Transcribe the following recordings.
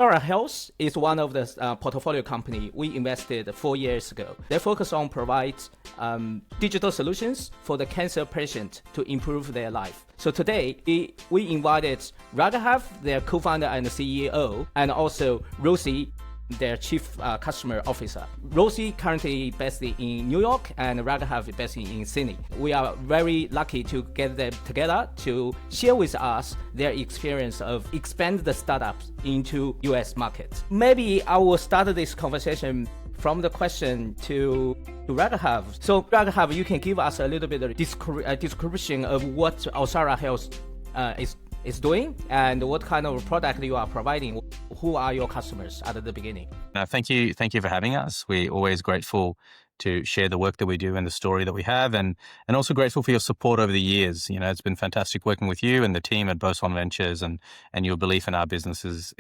Osara Health is one of the portfolio company we invested 4 years ago. They focus on provide digital solutions for the cancer patient to improve their life. So today, we invited Raghav, their co-founder and CEO, and also Rosie, their chief customer officer. Rosie currently based in New York and Raghav based in Sydney. We are very lucky to get them together to share with us their experience of expand the startups into US markets. Maybe I will start this conversation from the question to Raghav. So Raghav, you can give us a little bit of description of what Osara Health is doing and what kind of product you are providing. Who are your customers at the beginning? Thank you for having us. We're always grateful to share the work that we do and the story that we have, and also grateful for your support over the years. It's been fantastic working with you and the team at Boson Ventures, and your belief in our business is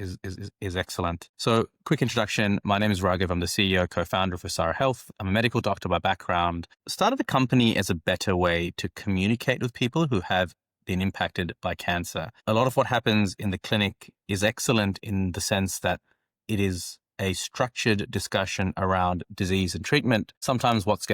excellent. So, quick introduction. My name is Raghav. I'm the CEO, co-founder of Osara Health. I'm a medical doctor by background. Started the company as a better way to communicate with people who have been impacted by cancer. A lot of what happens in the clinic is excellent in the sense that it is a structured discussion around disease and treatment. Sometimes what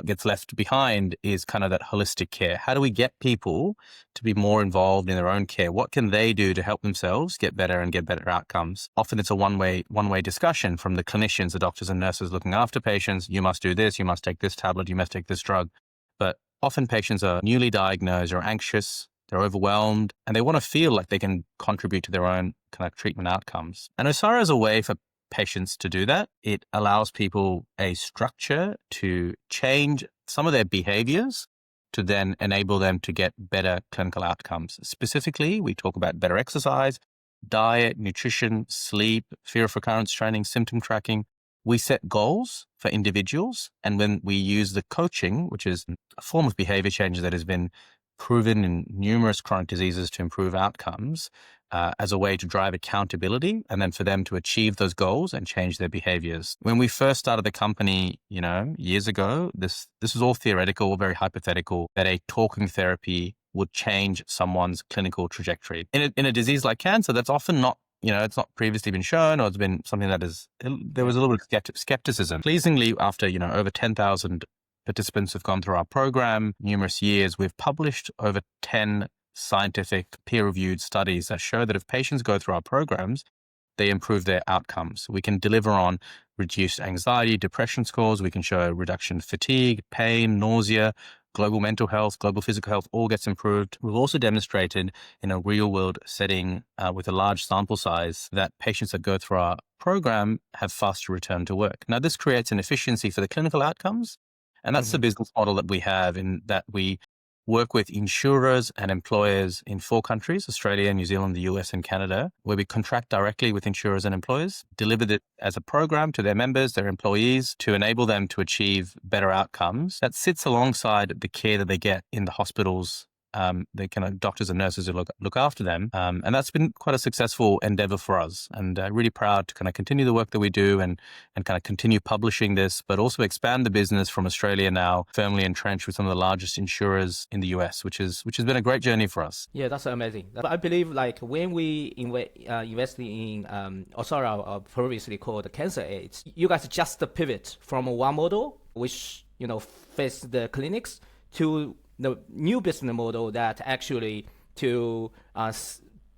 gets left behind is kind of that holistic care. How do we get people to be more involved in their own care? What can they do to help themselves get better and get better outcomes? Often it's a one-way discussion from the clinicians, the doctors and nurses looking after patients. You must do this, you must take this tablet, you must take this drug. But often patients are newly diagnosed or anxious, they're overwhelmed, and they want to feel like they can contribute to their own kind of treatment outcomes. And Osara is a way for patients to do that. It allows people a structure to change some of their behaviors to then enable them to get better clinical outcomes. Specifically, we talk about better exercise, diet, nutrition, sleep, fear of recurrence training, symptom tracking. We set goals for individuals, and when we use the coaching, which is a form of behavior change that has been proven in numerous chronic diseases to improve outcomes, as a way to drive accountability and then for them to achieve those goals and change their behaviors. When we first started the company, years ago, this was all theoretical, very hypothetical, that a talking therapy would change someone's clinical trajectory. In a disease like cancer, that's often not, it's not previously been shown, or it's been something that there was a little bit of skepticism. Pleasingly, after, over 10,000 participants have gone through our program, numerous years, we've published over 10 scientific peer-reviewed studies that show that if patients go through our programs, they improve their outcomes. We can deliver on reduced anxiety, depression scores. We can show a reduction in fatigue, pain, nausea, global mental health, global physical health, all gets improved. We've also demonstrated in a real-world setting with a large sample size that patients that go through our program have faster return to work. Now, this creates an efficiency for the clinical outcomes. And that's the business model that we have, in that we work with insurers and employers in 4 countries, Australia, New Zealand, the US, and Canada, where we contract directly with insurers and employers, deliver it as a program to their members, their employees, to enable them to achieve better outcomes. That sits alongside the care that they get in the hospitals, the kind of doctors and nurses who look after them. And that's been quite a successful endeavor for us, and really proud to kind of continue the work that we do and kind of continue publishing this, but also expand the business from Australia now, firmly entrenched with some of the largest insurers in the US, which has been a great journey for us. Yeah, that's amazing. I believe when we invested in Osara, previously called CancerAid, you guys just pivot from one model, which, faced the clinics, to the new business model that actually to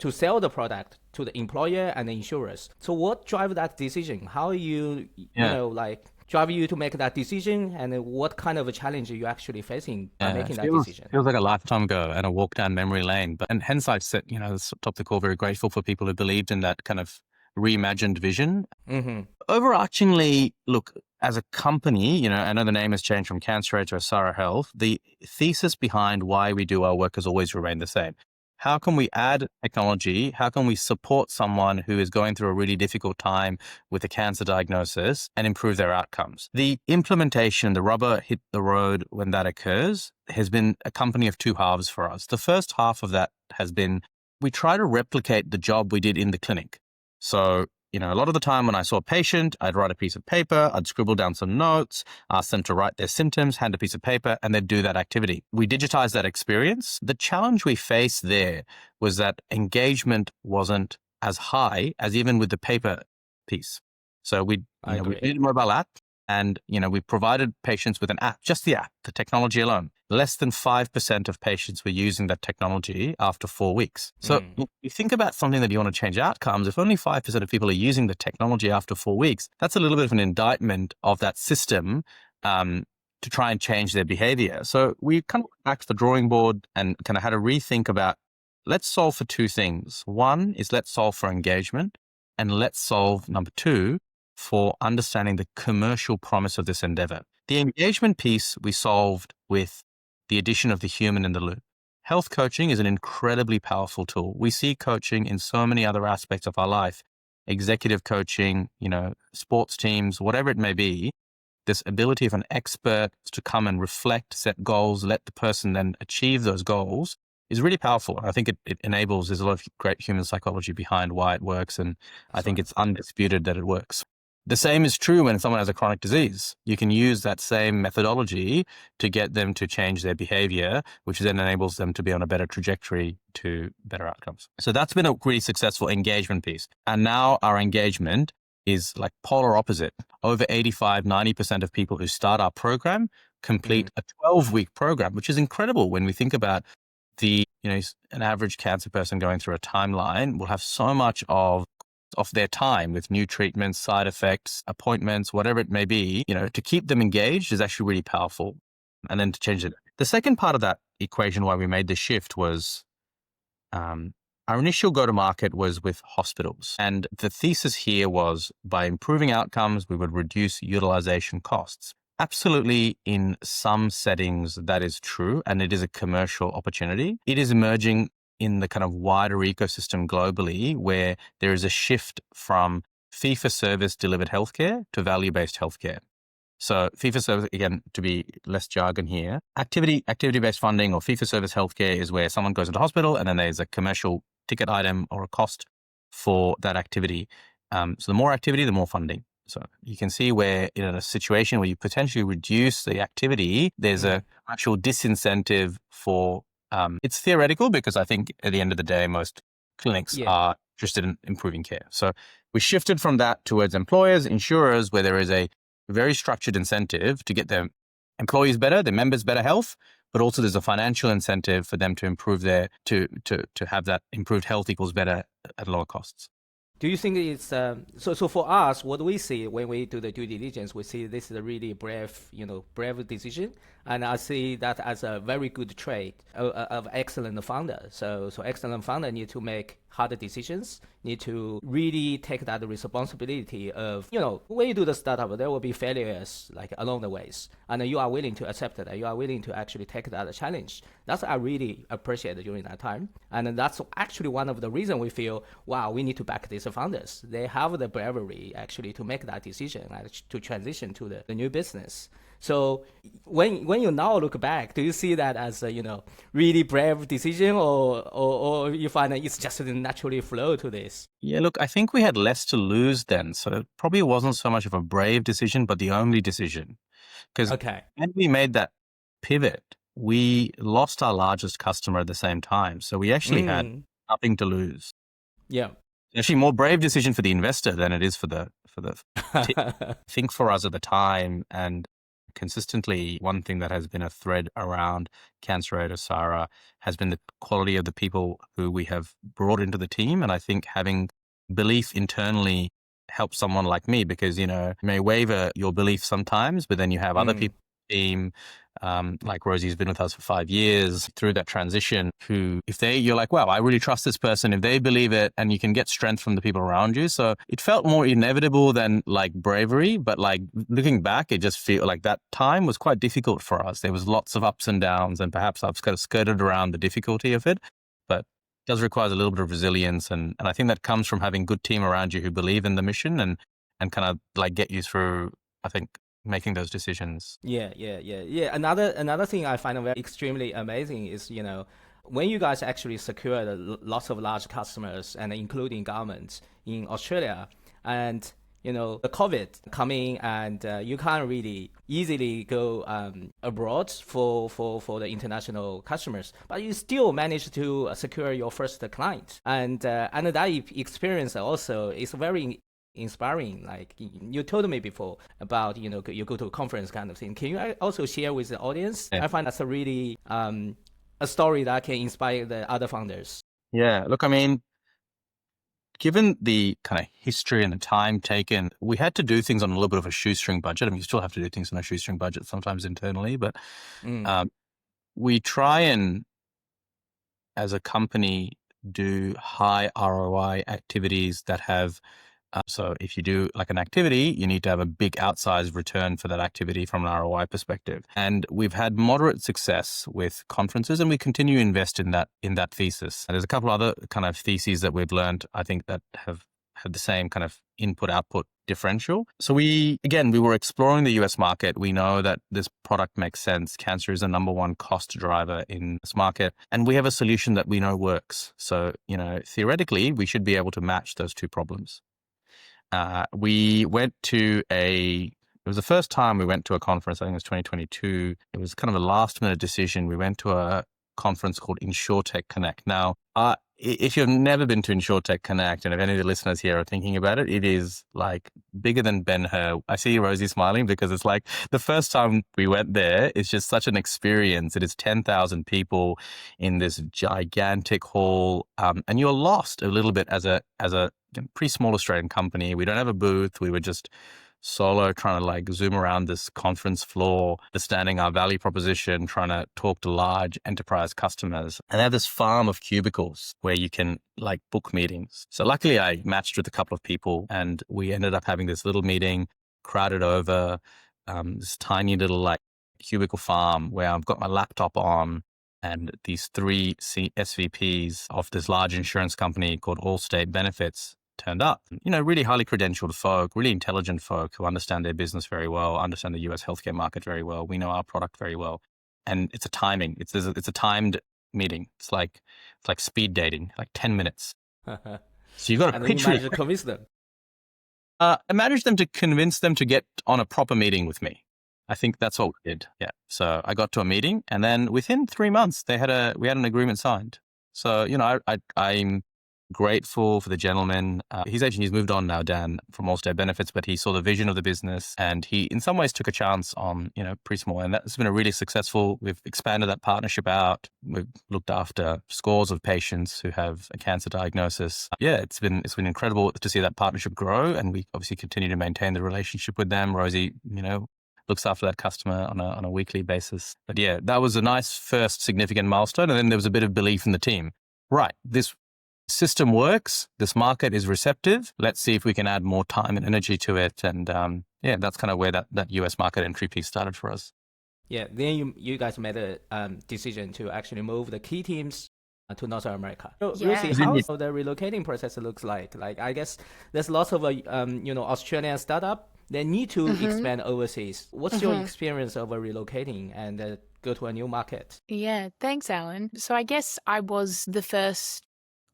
sell the product to the employer and the insurers. So what drive that decision? How drive you to make that decision, and what kind of a challenge are you actually facing by making that decision? Feels like a lifetime ago and a walk down memory lane. And hence I said, top of the call, very grateful for people who believed in that kind of reimagined vision. Mm-hmm. Overarchingly, look, as a company, I know the name has changed from CancerAid to Osara Health. The thesis behind why we do our work has always remained the same. How can we add technology? How can we support someone who is going through a really difficult time with a cancer diagnosis and improve their outcomes? The implementation, the rubber hit the road when that occurs, has been a company of 2 halves for us. The first half of that has been, we try to replicate the job we did in the clinic. So, a lot of the time when I saw a patient, I'd write a piece of paper, I'd scribble down some notes, ask them to write their symptoms, hand a piece of paper, and they'd do that activity. We digitized that experience. The challenge we faced there was that engagement wasn't as high as even with the paper piece. So we made a mobile app, and we provided patients with an app, just the app, the technology alone. Less than 5% of patients were using that technology after 4 weeks. So you think about something that you want to change outcomes. If only 5% of people are using the technology after 4 weeks, that's a little bit of an indictment of that system to try and change their behavior. So we kind of went back to the drawing board and kind of had a rethink about, let's solve for two things. One is let's solve for engagement, and let's solve, number two, for understanding the commercial promise of this endeavor. The engagement piece we solved with the addition of the human in the loop. Health coaching is an incredibly powerful tool. We see coaching in so many other aspects of our life, executive coaching, sports teams, whatever it may be. This ability of an expert to come and reflect, set goals, let the person then achieve those goals is really powerful. I think it enables, there's a lot of great human psychology behind why it works. And I think it's undisputed that it works. The same is true when someone has a chronic disease. You can use that same methodology to get them to change their behavior, which then enables them to be on a better trajectory to better outcomes. So that's been a really successful engagement piece. And now our engagement is like polar opposite. Over 85-90% of people who start our program complete a 12-week program, which is incredible when we think about an average cancer person going through a timeline will have so much of their time with new treatments, side effects, appointments, whatever it may be, to keep them engaged is actually really powerful. And then to change it. The second part of that equation, why we made the shift, was our initial go-to-market was with hospitals. And the thesis here was by improving outcomes, we would reduce utilization costs. Absolutely, in some settings, that is true, and it is a commercial opportunity. It is emerging in the kind of wider ecosystem globally, where there is a shift from fee-for-service delivered healthcare to value-based healthcare. So fee-for-service, again, to be less jargon here, activity-based funding or fee-for-service healthcare is where someone goes into hospital and then there's a commercial ticket item or a cost for that activity. So the more activity, the more funding. So you can see where in a situation where you potentially reduce the activity, there's a actual disincentive for it's theoretical, because I think at the end of the day, most clinics are interested in improving care. So we shifted from that towards employers, insurers, where there is a very structured incentive to get their employees better, their members better health, but also there's a financial incentive for them to improve to have that improved health equals better at lower costs. Do you think it's so for us, what we see when we do the due diligence, we see this is a really brave decision, and I see that as a very good trait of excellent founder. So excellent founder need to make hard decisions, need to really take that responsibility of, when you do the startup, there will be failures like along the ways, and you are willing to accept that, you are willing to actually take that challenge. That's what I really appreciate during that time. And that's actually one of the reasons we feel, wow, we need to back these founders. They have the bravery actually to make that decision and to transition to the new business. So when you now look back, do you see that as a really brave decision, or you find that it's just naturally flow to this? Yeah, look, I think we had less to lose then, so it probably wasn't so much of a brave decision, but the only decision. Because when we made that pivot, we lost our largest customer at the same time, so we actually had nothing to lose. Yeah. Actually, more brave decision for the investor than it is for the I think for us at the time, and consistently, one thing that has been a thread around CancerAid Osara has been the quality of the people who we have brought into the team. And I think having belief internally helps someone like me, because, you may waver your belief sometimes, but then you have other people in the team, like Rosie's been with us for 5 years through that transition, who, you're like, wow, I really trust this person. If they believe it, and you can get strength from the people around you. So it felt more inevitable than like bravery, but like looking back, it just feel like that time was quite difficult for us. There was lots of ups and downs, and perhaps I've kind of skirted around the difficulty of it, but it does require a little bit of resilience. And I think that comes from having a good team around you who believe in the mission and kind of like get you through, I think, making those decisions. Yeah. Another thing I find very extremely amazing is, when you guys actually secured lots of large customers and including governments in Australia, and the COVID coming and you can't really easily go abroad for the international customers, but you still managed to secure your first client. And that experience also is very inspiring. Like you told me before about, you go to a conference kind of thing. Can you also share with the audience? Yeah. I find that's a really a story that can inspire the other founders. Yeah, look, I mean, given the kind of history and the time taken, we had to do things on a little bit of a shoestring budget. I mean, you still have to do things on a shoestring budget sometimes internally, but we try and, as a company, do high ROI activities that have, so if you do like an activity, you need to have a big outsized return for that activity from an ROI perspective. And we've had moderate success with conferences, and we continue to invest in that thesis. And there's a couple other kind of theses that we've learned, I think, that have had the same kind of input-output differential. So we were exploring the US market. We know that this product makes sense. Cancer is the number one cost driver in this market. And we have a solution that we know works. So, theoretically, we should be able to match those two problems. We went to it was the first time we went to a conference. I think it was 2022. It was kind of a last minute decision. We went to a conference called InsurTech Connect. Now, if you've never been to InsurTech Connect, and if any of the listeners here are thinking about it, it is like bigger than Ben-Hur. I see Rosie smiling because it's like the first time we went there, it's just such an experience. It is 10,000 people in this gigantic hall, and you're lost a little bit as a pretty small Australian company. We don't have a booth. We were just solo trying to like zoom around this conference floor, understanding our value proposition, trying to talk to large enterprise customers. And they have this farm of cubicles where you can like book meetings. So luckily I matched with a couple of people and we ended up having this little meeting, crowded over this tiny little like cubicle farm where I've got my laptop on, and these three SVPs of this large insurance company called Allstate Benefits turned up. Really highly credentialed folk, really intelligent folk who understand their business very well, understand the US healthcare market very well. We know our product very well. And it's a timing. It's a timed meeting. It's like speed dating, like 10 minutes. So you've got to pitch really quick. Convince them. I managed to convince them to get on a proper meeting with me. I think that's what we did. Yeah. So I got to a meeting, and then within 3 months, we had an agreement signed. So, I'm grateful for the gentleman. He's moved on now, Dan, from Allstate Benefits, but he saw the vision of the business and he in some ways took a chance on, pre-small. And that's been a really successful, we've expanded that partnership out. We've looked after scores of patients who have a cancer diagnosis. Yeah, it's been incredible to see that partnership grow, and we obviously continue to maintain the relationship with them. Rosie, looks after that customer on a weekly basis. But yeah, that was a nice first significant milestone. And then there was a bit of belief in the team. Right, this system works. This market is receptive. Let's see if we can add more time and energy to it. And that's kind of where that US market entry piece started for us. Yeah, then you guys made a decision to actually move the key teams to North America. So, Yeah. Lucy, how the relocating process looks like? Like, I guess there's lots of Australian startup. They need to expand overseas. What's your experience of relocating and go to a new market? Yeah, thanks, Alan. So I guess I was the first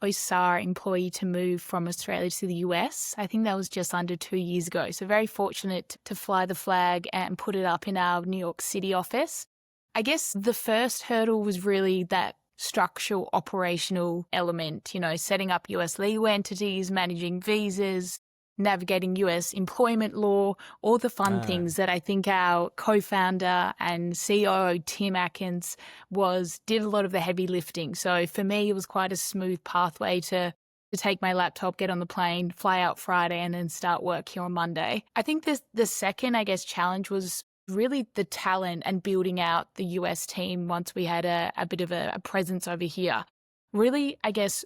Osara employee to move from Australia to the US. I think that was just under 2 years ago. So very fortunate to fly the flag and put it up in our New York City office. I guess the first hurdle was really that structural, operational element, setting up US legal entities, managing visas, navigating US employment law, all the fun things that I think our co-founder and COO, Tim Atkins, did a lot of the heavy lifting. So for me, it was quite a smooth pathway to take my laptop, get on the plane, fly out Friday, and then start work here on Monday. I think the second, challenge was really the talent and building out the US team once we had a bit of a presence over here. Really,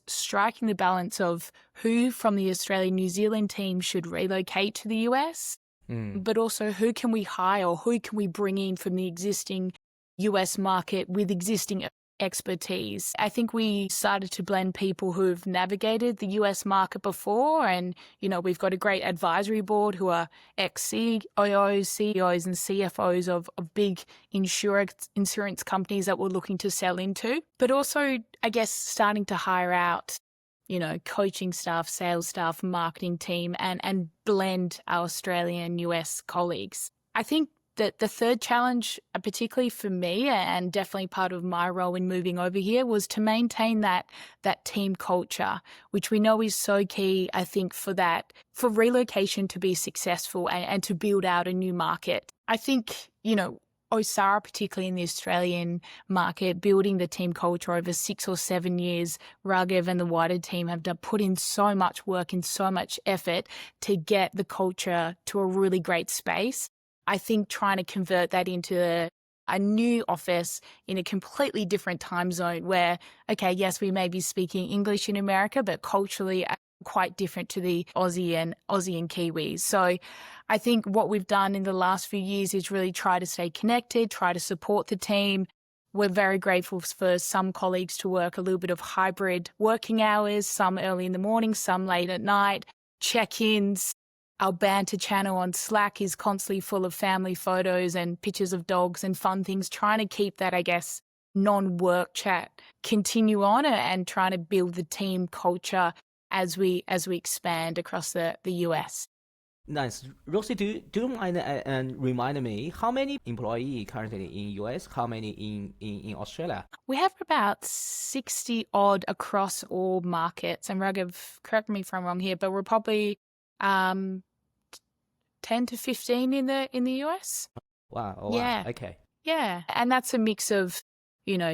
striking the balance of who from the Australia-New Zealand team should relocate to the US, but also who can we hire or who can we bring in from the existing US market with existing expertise. I think we started to blend people who've navigated the US market before, and we've got a great advisory board who are ex-COOs, CEOs and CFOs of big insurance companies that we're looking to sell into, but also starting to hire out coaching staff, sales staff, marketing team, and blend our Australian US colleagues. I think that the third challenge, particularly for me and definitely part of my role in moving over here, was to maintain that team culture, which we know is so key, I think, for relocation to be successful and to build out a new market. I think, Osara, particularly in the Australian market, building the team culture over 6 or 7 years, Raghav and the wider team have put in so much work and so much effort to get the culture to a really great space. I think trying to convert that into a new office in a completely different time zone where, okay, yes, we may be speaking English in America, but culturally quite different to the Aussie and Kiwis. So I think what we've done in the last few years is really try to stay connected, try to support the team. We're very grateful for some colleagues to work a little bit of hybrid working hours, some early in the morning, some late at night, check-ins. Our banter channel on Slack is constantly full of family photos and pictures of dogs and fun things, trying to keep that, I guess, non-work chat continue on and trying to build the team culture as we expand across the US. Nice. Rosie, do you mind and remind me how many employees currently in US, how many in Australia? We have about 60 odd across all markets. And Raghav, correct me if I'm wrong here, but we're probably 10 to 15 in the US. Wow. Oh, yeah. Wow. Okay. Yeah. And that's a mix of,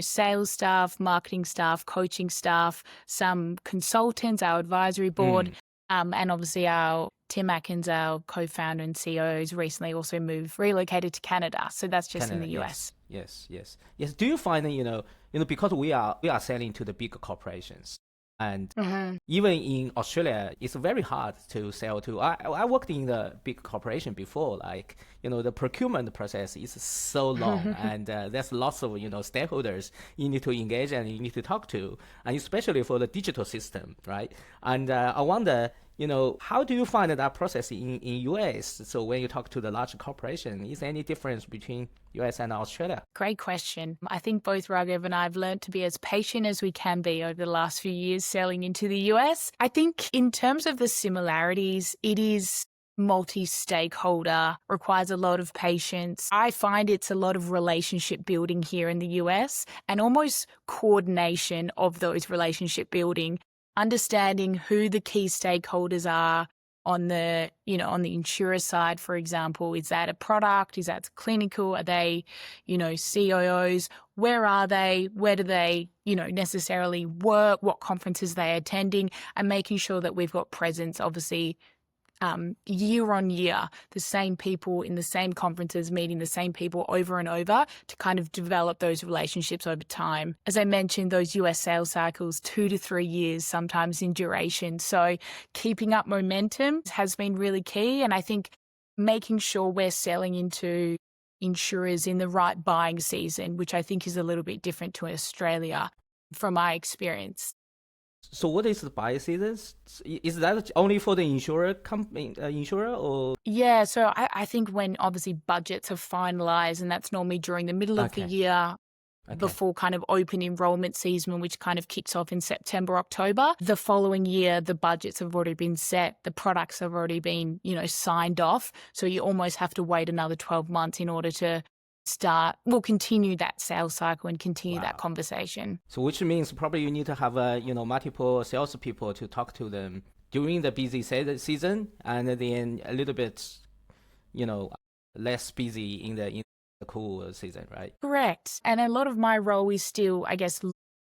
sales staff, marketing staff, coaching staff, some consultants, our advisory board, and obviously Tim Atkins, our co-founder and CEO, has recently also relocated to Canada. So that's just Canada, in the US. Yes. Do you find that, because we are selling to the big corporations, and even in Australia, it's very hard to sell to. I worked in the big corporation before, the procurement process is so long and there's lots of, stakeholders you need to engage and you need to talk to, and especially for the digital system, right? And I wonder, how do you find that process in US? So when you talk to the large corporation, is there any difference between US and Australia? Great question. I think both Raghav and I have learned to be as patient as we can be over the last few years selling into the US. I think in terms of the similarities, it is multi-stakeholder, requires a lot of patience. I find it's a lot of relationship building here in the US and almost coordination of those relationship building, understanding who the key stakeholders are on the insurer side, for example. Is that a product? Is that clinical? Are they, COOs? Where are they? Where do they, necessarily work? What conferences they're attending? And making sure that we've got presence, obviously, year on year, the same people in the same conferences, meeting the same people over and over to kind of develop those relationships over time. As I mentioned, those US sales cycles, 2 to 3 years, sometimes in duration. So keeping up momentum has been really key. And I think making sure we're selling into insurers in the right buying season, which I think is a little bit different to Australia from my experience. So what is the buy season? Is that only for the insurer or? Yeah, so I think when obviously budgets are finalized, and that's normally during the middle of the year, before kind of open enrollment season, which kind of kicks off in September, October. The following year, the budgets have already been set. The products have already been, signed off. So you almost have to wait another 12 months in order to continue that sales cycle and continue that conversation. So which means probably you need to have, multiple salespeople to talk to them during the busy season, and then a little bit, less busy in the cool season, right? Correct. And a lot of my role is still, I guess,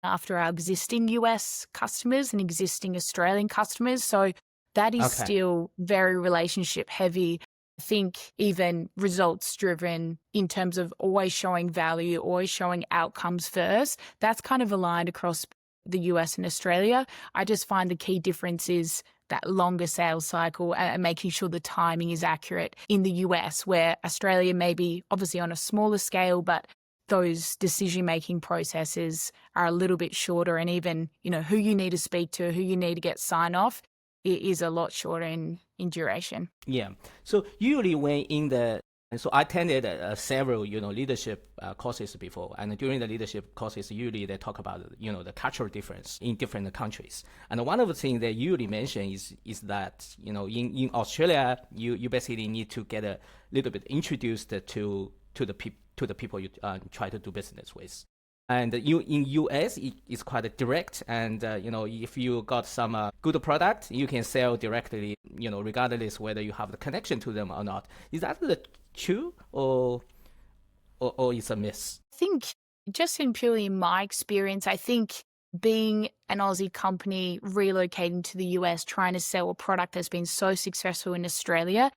after our existing US customers and existing Australian customers. So that is still very relationship heavy. I think even results driven in terms of always showing value, always showing outcomes first. That's kind of aligned across the US and Australia. I just find the key difference is that longer sales cycle and making sure the timing is accurate in the US, where Australia may be obviously on a smaller scale, but those decision-making processes are a little bit shorter, and even, who you need to speak to, who you need to get sign off, it is a lot shorter in duration. Yeah. So usually when in the And so I attended several, leadership courses before. And during the leadership courses, usually they talk about, the cultural difference in different countries. And one of the things they usually mention is that, in Australia, you basically need to get a little bit introduced to the people you try to do business with. And in US, it's quite direct. And, if you got some good product, you can sell directly, regardless whether you have the connection to them or not. Is that true or it's a myth? I think just purely in my experience, I think being an Aussie company relocating to the US, trying to sell a product that's been so successful in Australia,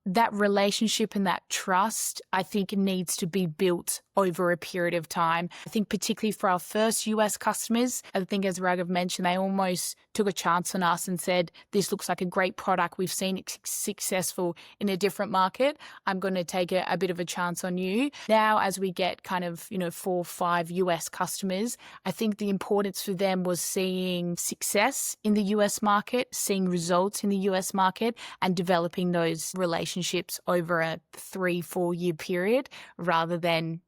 that relationship and that trust, I think, needs to be built over a period of time. I think particularly for our first US customers, I think as Raghav mentioned, they almost took a chance on us and said, this looks like a great product. We've seen it successful in a different market. I'm going to take a bit of a chance on you. Now, as we get kind of, 4 or 5 US customers, I think the importance for them was seeing success in the US market, seeing results in the US market, and developing those relationships over a 3-4 year period rather than,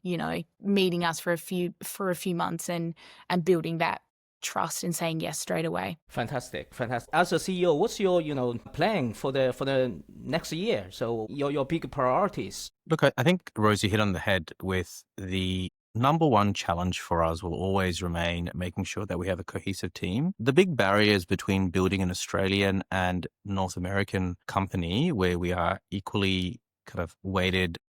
meeting us for a few months and building that trust and saying yes straight away. Fantastic. As a CEO, what's your plan for the next year? So your big priorities. Look, I think Rosie hit on the head with the number one challenge for us will always remain making sure that we have a cohesive team. The big barriers between building an Australian and North American company where we are equally kind of weighted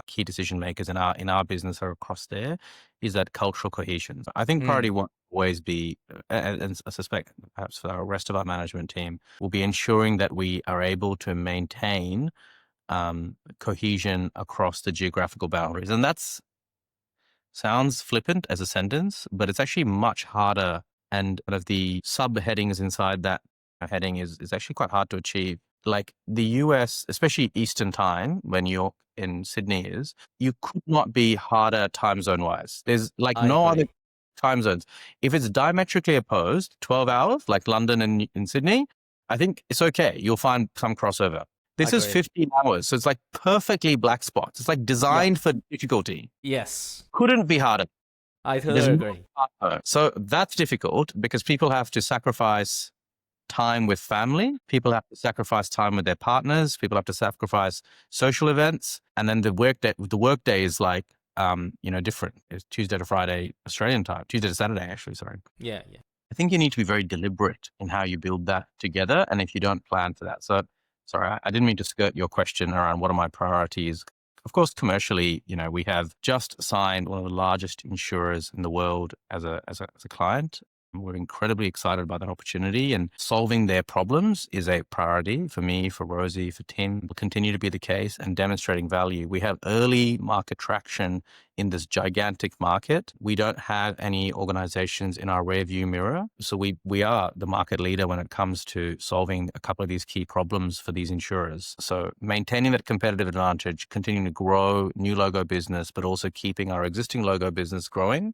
key decision makers in our business are across there is that cultural cohesion. I think priority one will always be, and I suspect perhaps for the rest of our management team, will be ensuring that we are able to maintain cohesion across the geographical boundaries. And that's sounds flippant as a sentence, but it's actually much harder. And kind of the subheadings inside that heading is actually quite hard to achieve. Like the US, especially Eastern time, when you're in Sydney is, you could not be harder time zone wise. There's like no other time zones. If it's diametrically opposed, 12 hours, like London and in Sydney, I think it's okay. You'll find some crossover. This is 15 hours. So it's like perfectly black spots. It's like designed for difficulty. Yes. Couldn't be harder. I totally agree. So that's difficult because people have to sacrifice time with family. People have to sacrifice time with their partners. People have to sacrifice social events. And then the workday is like, different. It's Tuesday to Friday, Australian time. Tuesday to Saturday, actually, sorry. Yeah. I think you need to be very deliberate in how you build that together. And if you don't plan for that. So, sorry, I didn't mean to skirt your question around what are my priorities. Of course, commercially, we have just signed one of the largest insurers in the world as a client. We're incredibly excited about that opportunity, and solving their problems is a priority for me, for Rosie, for Tim. Will continue to be the case, and demonstrating value. We have early market traction in this gigantic market. We don't have any organizations in our rear view mirror. So we are the market leader when it comes to solving a couple of these key problems for these insurers. So maintaining that competitive advantage, continuing to grow new logo business, but also keeping our existing logo business growing.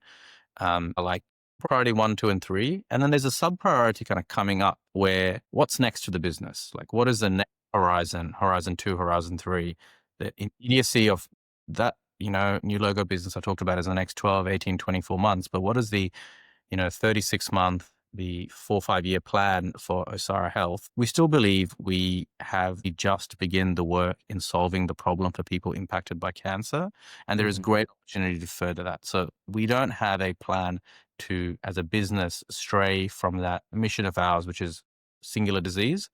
Like priority 1, 2, and 3. And then there's a sub priority kind of coming up where what's next for the business? Like what is the next horizon 2, horizon 3? The immediacy of that, new logo business I talked about is the next 12, 18, 24 months. But what is the, 36 month, the 4 or 5 year plan for Osara Health? We still believe we have just begin the work in solving the problem for people impacted by cancer. And there is great opportunity to further that. So we don't have a plan to, as a business, stray from that mission of ours, which is singular disease.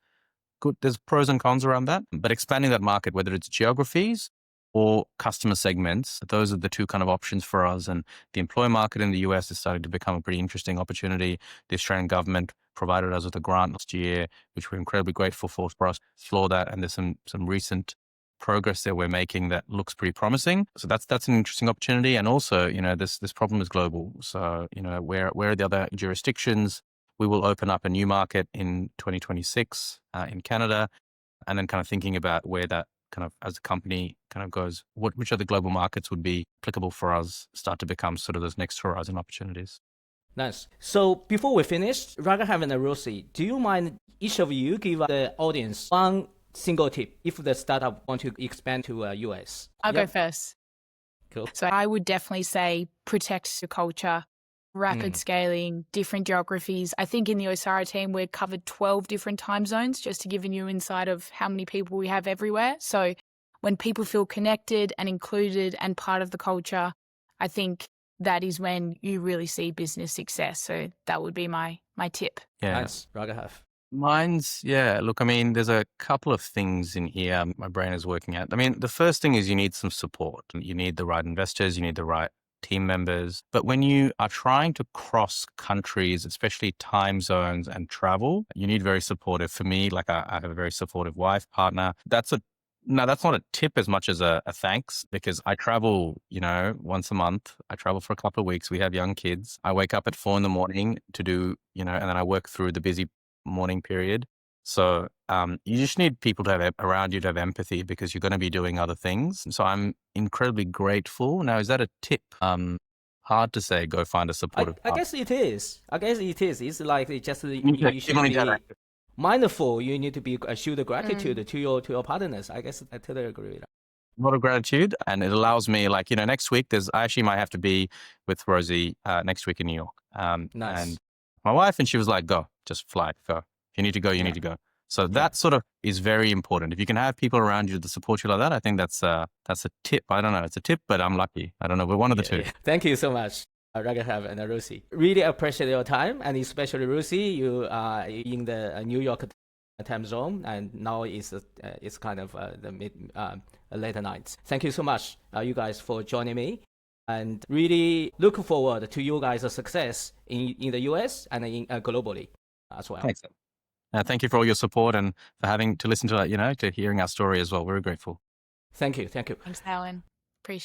Good. There's pros and cons around that, but expanding that market, whether it's geographies or customer segments, those are the two kind of options for us. And the employer market in the US is starting to become a pretty interesting opportunity. The Australian government provided us with a grant last year, which we're incredibly grateful for us to explore that. And there's some recent progress that we're making that looks pretty promising. So that's an interesting opportunity. And also, this problem is global. So, where are the other jurisdictions? We will open up a new market in 2026 in Canada, and then kind of thinking about where that kind of as a company kind of goes, which other global markets would be applicable for us, start to become sort of those next horizon opportunities. Nice. So before we finish, Raghav and Rosie, do you mind each of you give the audience one single tip if the startup want to expand to US? I'll go first. Cool. So I would definitely say protect your culture, rapid scaling, different geographies. I think in the Osara team, we're covered 12 different time zones, just to give you insight of how many people we have everywhere. So when people feel connected and included and part of the culture, I think that is when you really see business success. So that would be my tip. Yeah. Nice. Raghav. Mine's, look, I mean, there's a couple of things in here my brain is working at. I mean, the first thing is you need some support. You need the right investors, you need the right team members. But when you are trying to cross countries, especially time zones and travel, you need very supportive. For me, like I have a very supportive wife, partner. That's not a tip as much as a thanks, because I travel, once a month. I travel for a couple of weeks. We have young kids. I wake up at 4 a.m. to do, and then I work through the busy morning period. So you just need people to have around you to have empathy, because you're going to be doing other things. So I'm incredibly grateful. Now, is that a tip? Hard to say. Go find a supportive I guess it is. It's like you should be mindful. You need to be show the gratitude to your partners. I guess I totally agree with that. A lot of gratitude, and it allows me, next week I actually might have to be with Rosie next week in New York. Nice. And my wife, and she was like, go, just fly, go. If you need to go, you need to go. So that sort of is very important. If you can have people around you to support you like that, I think that's a tip. I don't know. It's a tip, but I'm lucky. I don't know. We're one of the two. Yeah. Thank you so much, Raghav and Rosie. Really appreciate your time, and especially Rosie, you are in the New York time zone, and now it's kind of the later nights. Thank you so much, you guys, for joining me. And really look forward to you guys' success in the US and globally as well. Thanks. Thank you for all your support and for having to listen to to hearing our story as well. We're grateful. Thank you. Thanks, Alan. Appreciate it.